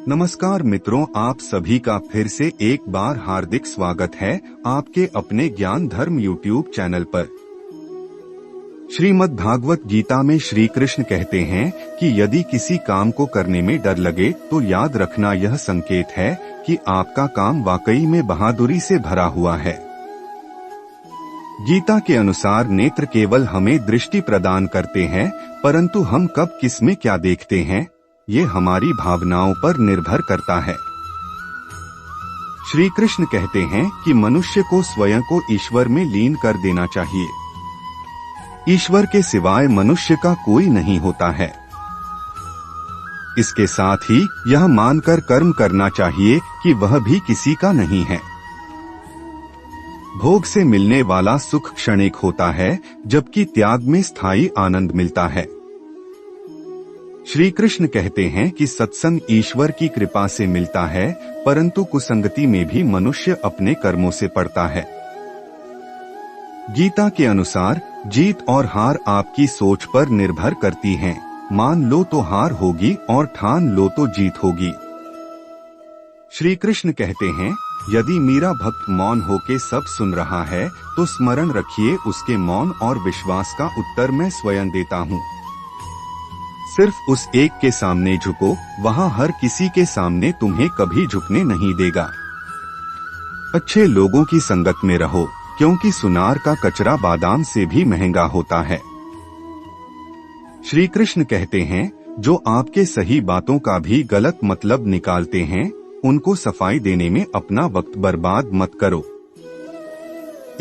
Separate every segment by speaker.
Speaker 1: नमस्कार मित्रों, आप सभी का फिर से एक बार हार्दिक स्वागत है आपके अपने ज्ञान धर्म यूट्यूब चैनल पर। श्रीमद् भागवत गीता में श्री कृष्ण कहते हैं कि यदि किसी काम को करने में डर लगे तो याद रखना यह संकेत है कि आपका काम वाकई में बहादुरी से भरा हुआ है। गीता के अनुसार नेत्र केवल हमें दृष्टि प्रदान करते हैं, परंतु हम कब किस में क्या देखते हैं ये हमारी भावनाओं पर निर्भर करता है। श्री कृष्ण कहते हैं कि मनुष्य को स्वयं को ईश्वर में लीन कर देना चाहिए। ईश्वर के सिवाय मनुष्य का कोई नहीं होता है। इसके साथ ही यह मानकर कर्म करना चाहिए कि वह भी किसी का नहीं है। भोग से मिलने वाला सुख क्षणिक होता है, जबकि त्याग में स्थायी आनंद मिलता है। श्री कृष्ण कहते हैं कि सत्संग ईश्वर की कृपा से मिलता है, परंतु कुसंगति में भी मनुष्य अपने कर्मों से पड़ता है। गीता के अनुसार जीत और हार आपकी सोच पर निर्भर करती हैं। मान लो तो हार होगी और ठान लो तो जीत होगी। श्री कृष्ण कहते हैं, यदि मेरा भक्त मौन होके सब सुन रहा है तो स्मरण रखिए उसके मौन और विश्वास का उत्तर मैं स्वयं देता हूँ। सिर्फ उस एक के सामने झुको, वहाँ हर किसी के सामने तुम्हें कभी झुकने नहीं देगा। अच्छे लोगों की संगत में रहो, क्योंकि सुनार का कचरा बादाम से भी महंगा होता है। श्री कृष्ण कहते हैं, जो आपके सही बातों का भी गलत मतलब निकालते हैं, उनको सफाई देने में अपना वक्त बर्बाद मत करो।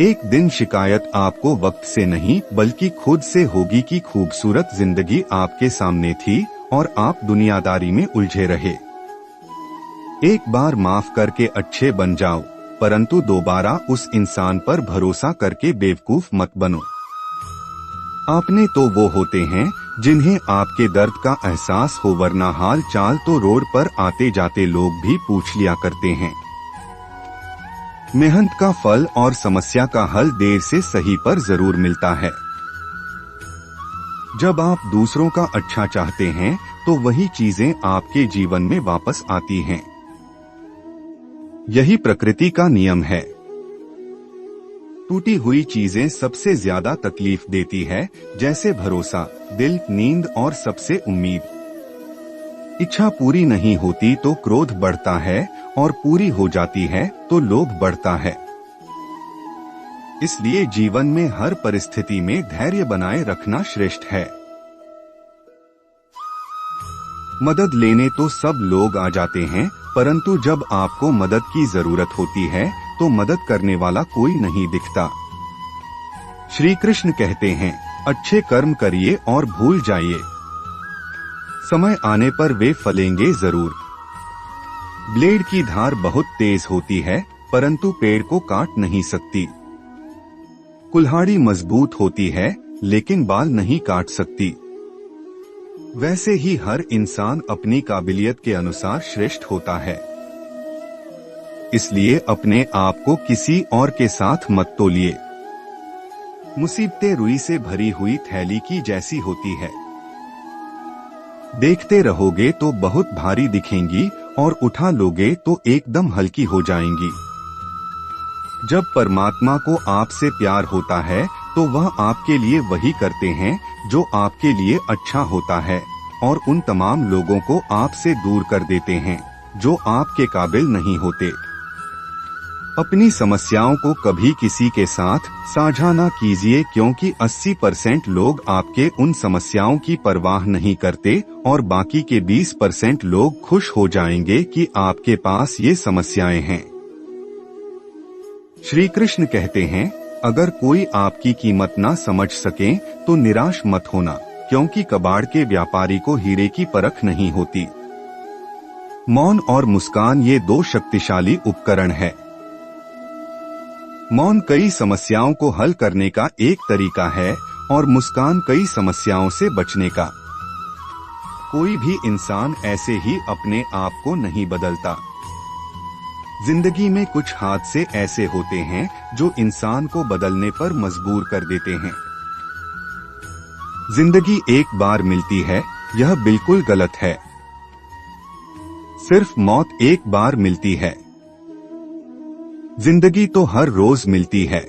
Speaker 1: एक दिन शिकायत आपको वक्त से नहीं बल्कि खुद से होगी कि खूबसूरत जिंदगी आपके सामने थी और आप दुनियादारी में उलझे रहे। एक बार माफ करके अच्छे बन जाओ, परंतु दोबारा उस इंसान पर भरोसा करके बेवकूफ मत बनो। आपने तो वो होते हैं जिन्हें आपके दर्द का एहसास हो, वरना हाल चाल तो रोड पर आते जाते लोग भी पूछ लिया करते हैं। मेहनत का फल और समस्या का हल देर से सही पर जरूर मिलता है। जब आप दूसरों का अच्छा चाहते हैं तो वही चीजें आपके जीवन में वापस आती हैं। यही प्रकृति का नियम है। टूटी हुई चीजें सबसे ज्यादा तकलीफ देती है, जैसे भरोसा, दिल, नींद और सबसे उम्मीद। इच्छा पूरी नहीं होती तो क्रोध बढ़ता है और पूरी हो जाती है तो लोभ बढ़ता है। इसलिए जीवन में हर परिस्थिति में धैर्य बनाए रखना श्रेष्ठ है। मदद लेने तो सब लोग आ जाते हैं, परंतु जब आपको मदद की जरूरत होती है तो मदद करने वाला कोई नहीं दिखता। श्री कृष्ण कहते हैं, अच्छे कर्म करिए और भूल जाइए, समय आने पर वे फलेंगे जरूर। ब्लेड की धार बहुत तेज होती है, परंतु पेड़ को काट नहीं सकती। कुल्हाड़ी मजबूत होती है, लेकिन बाल नहीं काट सकती। वैसे ही हर इंसान अपनी काबिलियत के अनुसार श्रेष्ठ होता है। इसलिए अपने आप को किसी और के साथ मत तोलिए। मुसीबतें रुई से भरी हुई थैली की जैसी होती है। देखते रहोगे तो बहुत भारी दिखेंगी और उठा लोगे तो एकदम हल्की हो जाएंगी। जब परमात्मा को आपसे प्यार होता है तो वह आपके लिए वही करते हैं जो आपके लिए अच्छा होता है, और उन तमाम लोगों को आपसे दूर कर देते हैं जो आपके काबिल नहीं होते। अपनी समस्याओं को कभी किसी के साथ साझा न कीजिए, क्योंकि 80% लोग आपके उन समस्याओं की परवाह नहीं करते और बाकी के 20% लोग खुश हो जाएंगे कि आपके पास ये समस्याएं हैं। श्री कृष्ण कहते हैं, अगर कोई आपकी कीमत ना समझ सके तो निराश मत होना, क्योंकि कबाड़ के व्यापारी को हीरे की परख नहीं होती। मौन और मुस्कान ये दो शक्तिशाली उपकरण है। मौन कई समस्याओं को हल करने का एक तरीका है और मुस्कान कई समस्याओं से बचने का। कोई भी इंसान ऐसे ही अपने आप को नहीं बदलता। जिंदगी में कुछ हादसे ऐसे होते हैं जो इंसान को बदलने पर मजबूर कर देते हैं। जिंदगी एक बार मिलती है, यह बिल्कुल गलत है। सिर्फ मौत एक बार मिलती है। जिंदगी तो हर रोज मिलती है।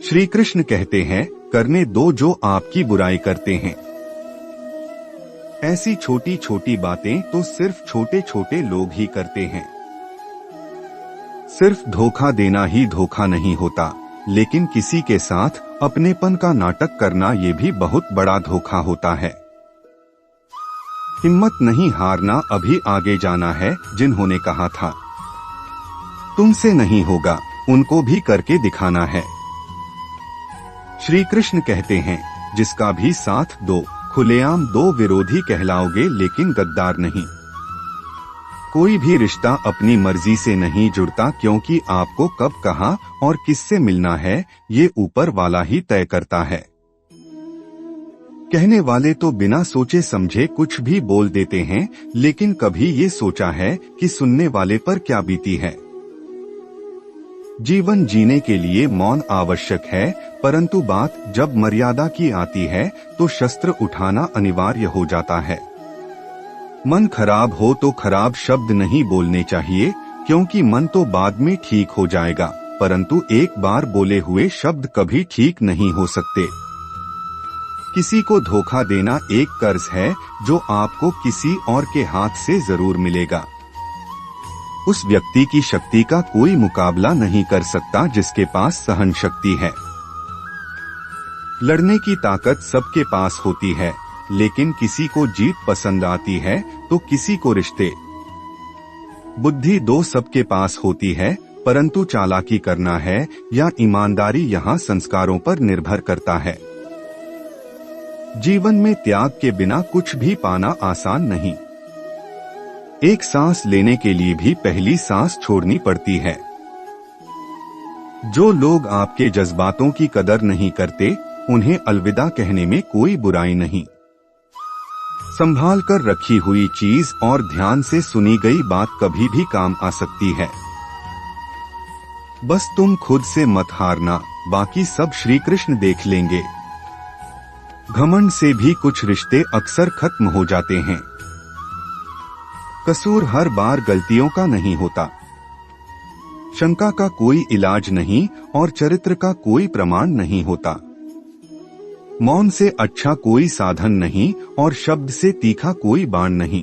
Speaker 1: श्री कृष्ण कहते हैं, करने दो जो आपकी बुराई करते हैं। ऐसी छोटी छोटी बातें तो सिर्फ छोटे छोटे लोग ही करते हैं। सिर्फ धोखा देना ही धोखा नहीं होता, लेकिन किसी के साथ अपनेपन का नाटक करना ये भी बहुत बड़ा धोखा होता है। हिम्मत नहीं हारना, अभी आगे जाना है। जिन्होंने कहा था तुमसे नहीं होगा, उनको भी करके दिखाना है। श्री कृष्ण कहते हैं, जिसका भी साथ दो, खुलेआम दो, विरोधी कहलाओगे लेकिन गद्दार नहीं। कोई भी रिश्ता अपनी मर्जी से नहीं जुड़ता, क्योंकि आपको कब कहाँ और किससे मिलना है ये ऊपर वाला ही तय करता है। कहने वाले तो बिना सोचे समझे कुछ भी बोल देते हैं, लेकिन कभी ये सोचा है कि सुनने वाले पर क्या बीती है। जीवन जीने के लिए मौन आवश्यक है, परंतु बात जब मर्यादा की आती है तो शस्त्र उठाना अनिवार्य हो जाता है। मन खराब हो तो खराब शब्द नहीं बोलने चाहिए, क्योंकि मन तो बाद में ठीक हो जाएगा, परंतु एक बार बोले हुए शब्द कभी ठीक नहीं हो सकते। किसी को धोखा देना एक कर्ज है जो आपको किसी और के हाथ से जरूर मिलेगा। उस व्यक्ति की शक्ति का कोई मुकाबला नहीं कर सकता जिसके पास सहन शक्ति है। लड़ने की ताकत सबके पास होती है, लेकिन किसी को जीत पसंद आती है तो किसी को रिश्ते। बुद्धि दो सबके पास होती है, परंतु चालाकी करना है या ईमानदारी यहाँ संस्कारों पर निर्भर करता है। जीवन में त्याग के बिना कुछ भी पाना आसान नहीं। एक सांस लेने के लिए भी पहली सांस छोड़नी पड़ती है। जो लोग आपके जज्बातों की कदर नहीं करते, उन्हें अलविदा कहने में कोई बुराई नहीं। संभाल कर रखी हुई चीज और ध्यान से सुनी गई बात कभी भी काम आ सकती है। बस तुम खुद से मत हारना, बाकी सब श्री कृष्ण देख लेंगे। घमंड से भी कुछ रिश्ते अक्सर खत्म हो जाते हैं। कसूर हर बार गलतियों का नहीं होता। शंका का कोई इलाज नहीं और चरित्र का कोई प्रमाण नहीं होता। मौन से अच्छा कोई साधन नहीं और शब्द से तीखा कोई बाण नहीं।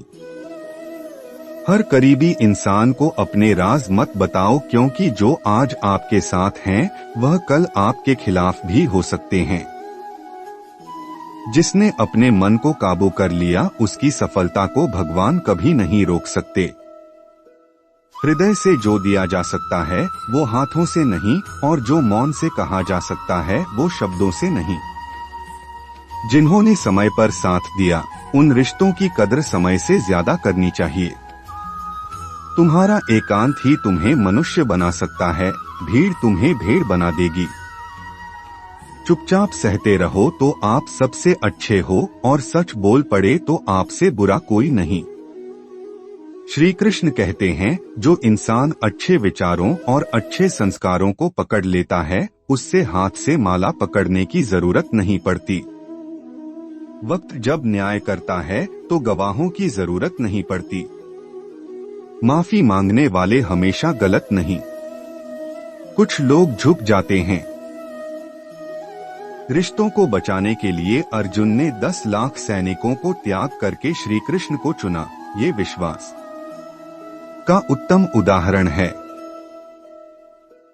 Speaker 1: हर करीबी इंसान को अपने राज मत बताओ, क्योंकि जो आज आपके साथ हैं वह कल आपके खिलाफ भी हो सकते हैं। जिसने अपने मन को काबू कर लिया, उसकी सफलता को भगवान कभी नहीं रोक सकते। हृदय से जो दिया जा सकता है वो हाथों से नहीं, और जो मौन से कहा जा सकता है वो शब्दों से नहीं। जिन्होंने समय पर साथ दिया, उन रिश्तों की कदर समय से ज्यादा करनी चाहिए। तुम्हारा एकांत ही तुम्हें मनुष्य बना सकता है, भीड़ तुम्हें भेड़ बना देगी। चुपचाप सहते रहो तो आप सबसे अच्छे हो, और सच बोल पड़े तो आपसे बुरा कोई नहीं। श्री कृष्ण कहते हैं, जो इंसान अच्छे विचारों और अच्छे संस्कारों को पकड़ लेता है, उससे हाथ से माला पकड़ने की जरूरत नहीं पड़ती। वक्त जब न्याय करता है तो गवाहों की जरूरत नहीं पड़ती। माफी मांगने वाले हमेशा गलत नहीं। कुछ लोग झुक जाते हैं। रिश्तों को बचाने के लिए अर्जुन ने 10 लाख सैनिकों को त्याग करके श्री कृष्ण को चुना। ये विश्वास का उत्तम उदाहरण है।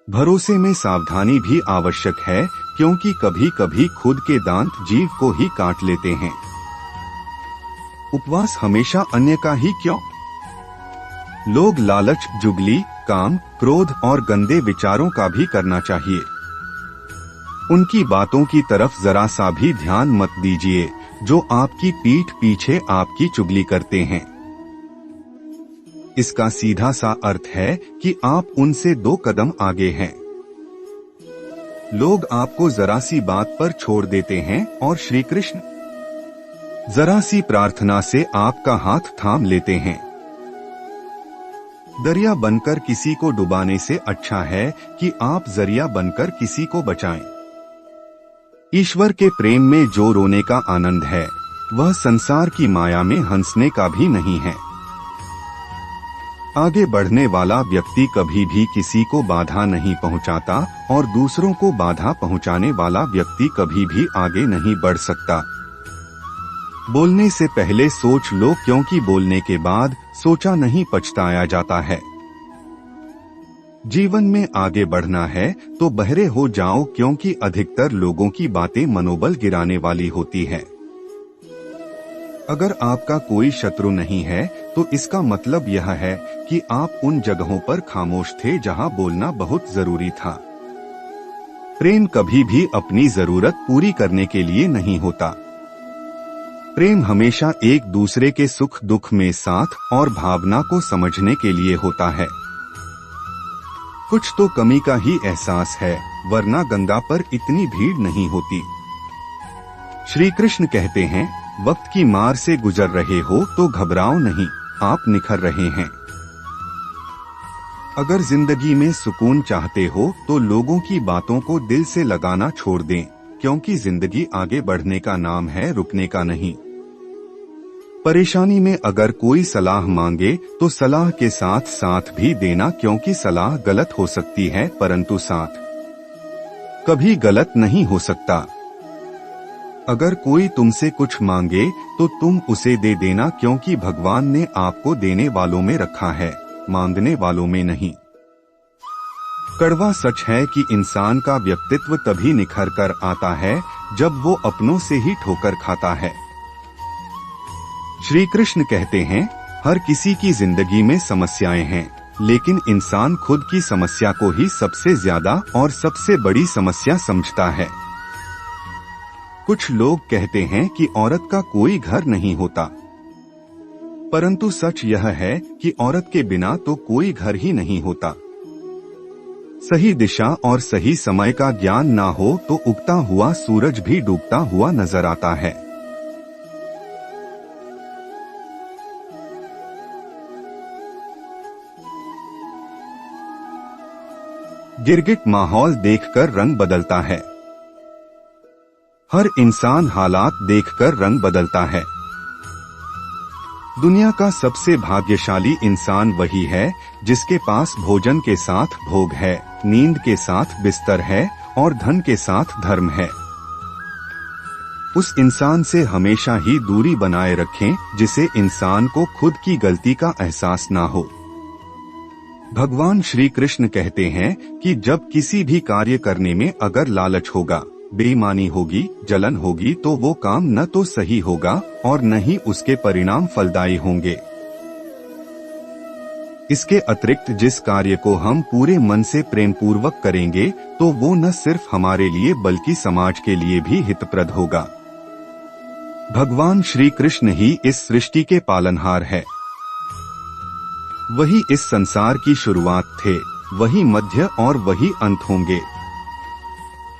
Speaker 1: भरोसे में सावधानी भी आवश्यक है, क्योंकि कभी कभी खुद के दांत जीव को ही काट लेते हैं। उपवास हमेशा अन्य का ही क्यों? लोग लालच, जुगली, काम, क्रोध और गंदे विचारों का भी करना चाहिए। उनकी बातों की तरफ जरा सा भी ध्यान मत दीजिए, जो आपकी पीठ पीछे आपकी चुगली करते हैं। इसका सीधा सा अर्थ है कि आप उनसे 2 कदम आगे हैं। लोग आपको जरा सी बात पर छोड़ देते हैं, और श्री कृष्ण जरा सी प्रार्थना से आपका हाथ थाम लेते हैं। दरिया बनकर किसी को डुबाने से अच्छा है कि आप जरिया बनकर किसी को बचाएं। ईश्वर के प्रेम में जो रोने का आनंद है, वह संसार की माया में हंसने का भी नहीं है। आगे बढ़ने वाला व्यक्ति कभी भी किसी को बाधा नहीं पहुंचाता और दूसरों को बाधा पहुंचाने वाला व्यक्ति कभी भी आगे नहीं बढ़ सकता। बोलने से पहले सोच लो, क्योंकि बोलने के बाद सोचा नहीं पछताया जाता है। जीवन में आगे बढ़ना है तो बहरे हो जाओ, क्योंकि अधिकतर लोगों की बातें मनोबल गिराने वाली होती है। अगर आपका कोई शत्रु नहीं है तो इसका मतलब यह है कि आप उन जगहों पर खामोश थे जहां बोलना बहुत जरूरी था। प्रेम कभी भी अपनी जरूरत पूरी करने के लिए नहीं होता। प्रेम हमेशा एक दूसरे के सुख दुख में साथ और भावना को समझने के लिए होता है। कुछ तो कमी का ही एहसास है, वरना गंगा पर इतनी भीड़ नहीं होती। श्री कृष्ण कहते हैं, वक्त की मार से गुजर रहे हो तो घबराओ नहीं, आप निखर रहे हैं। अगर जिंदगी में सुकून चाहते हो तो लोगों की बातों को दिल से लगाना छोड़ दें, क्योंकि जिंदगी आगे बढ़ने का नाम है, रुकने का नहीं। परेशानी में अगर कोई सलाह मांगे तो सलाह के साथ साथ भी देना, क्योंकि सलाह गलत हो सकती है परंतु साथ कभी गलत नहीं हो सकता। अगर कोई तुमसे कुछ मांगे तो तुम उसे दे देना, क्योंकि भगवान ने आपको देने वालों में रखा है, मांगने वालों में नहीं। कड़वा सच है कि इंसान का व्यक्तित्व तभी निखर कर आता है जब वो अपनों से ही ठोकर खाता है। श्री कृष्ण कहते हैं, हर किसी की जिंदगी में समस्याएं हैं, लेकिन इंसान खुद की समस्या को ही सबसे ज्यादा और सबसे बड़ी समस्या समझता है। कुछ लोग कहते हैं कि औरत का कोई घर नहीं होता, परंतु सच यह है कि औरत के बिना तो कोई घर ही नहीं होता। सही दिशा और सही समय का ज्ञान ना हो तो उगता हुआ सूरज भी डूबता हुआ नजर आता है। गिरगिट माहौल देखकर रंग बदलता है। हर इंसान हालात देखकर रंग बदलता है। दुनिया का सबसे भाग्यशाली इंसान वही है जिसके पास भोजन के साथ भोग है, नींद के साथ बिस्तर है और धन के साथ धर्म है। उस इंसान से हमेशा ही दूरी बनाए रखें जिसे इंसान को खुद की गलती का एहसास ना हो। भगवान श्री कृष्ण कहते हैं कि जब किसी भी कार्य करने में अगर लालच होगा, बेईमानी होगी, जलन होगी तो वो काम न तो सही होगा और न ही उसके परिणाम फलदायी होंगे। इसके अतिरिक्त जिस कार्य को हम पूरे मन से प्रेम पूर्वक करेंगे तो वो न सिर्फ हमारे लिए बल्कि समाज के लिए भी हितप्रद होगा। भगवान श्री कृष्ण ही इस सृष्टि के पालनहार है। वही इस संसार की शुरुआत थे, वही मध्य और वही अंत होंगे।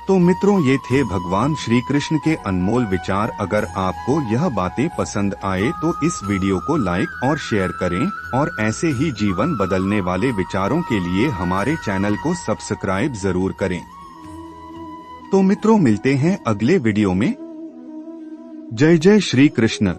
Speaker 1: तो मित्रों, ये थे भगवान श्री कृष्ण के अनमोल विचार। अगर आपको यह बातें पसंद आए तो इस वीडियो को लाइक और शेयर करें और ऐसे ही जीवन बदलने वाले विचारों के लिए हमारे चैनल को सब्सक्राइब जरूर करें। तो मित्रों, मिलते हैं अगले वीडियो में। जय जय श्री कृष्ण।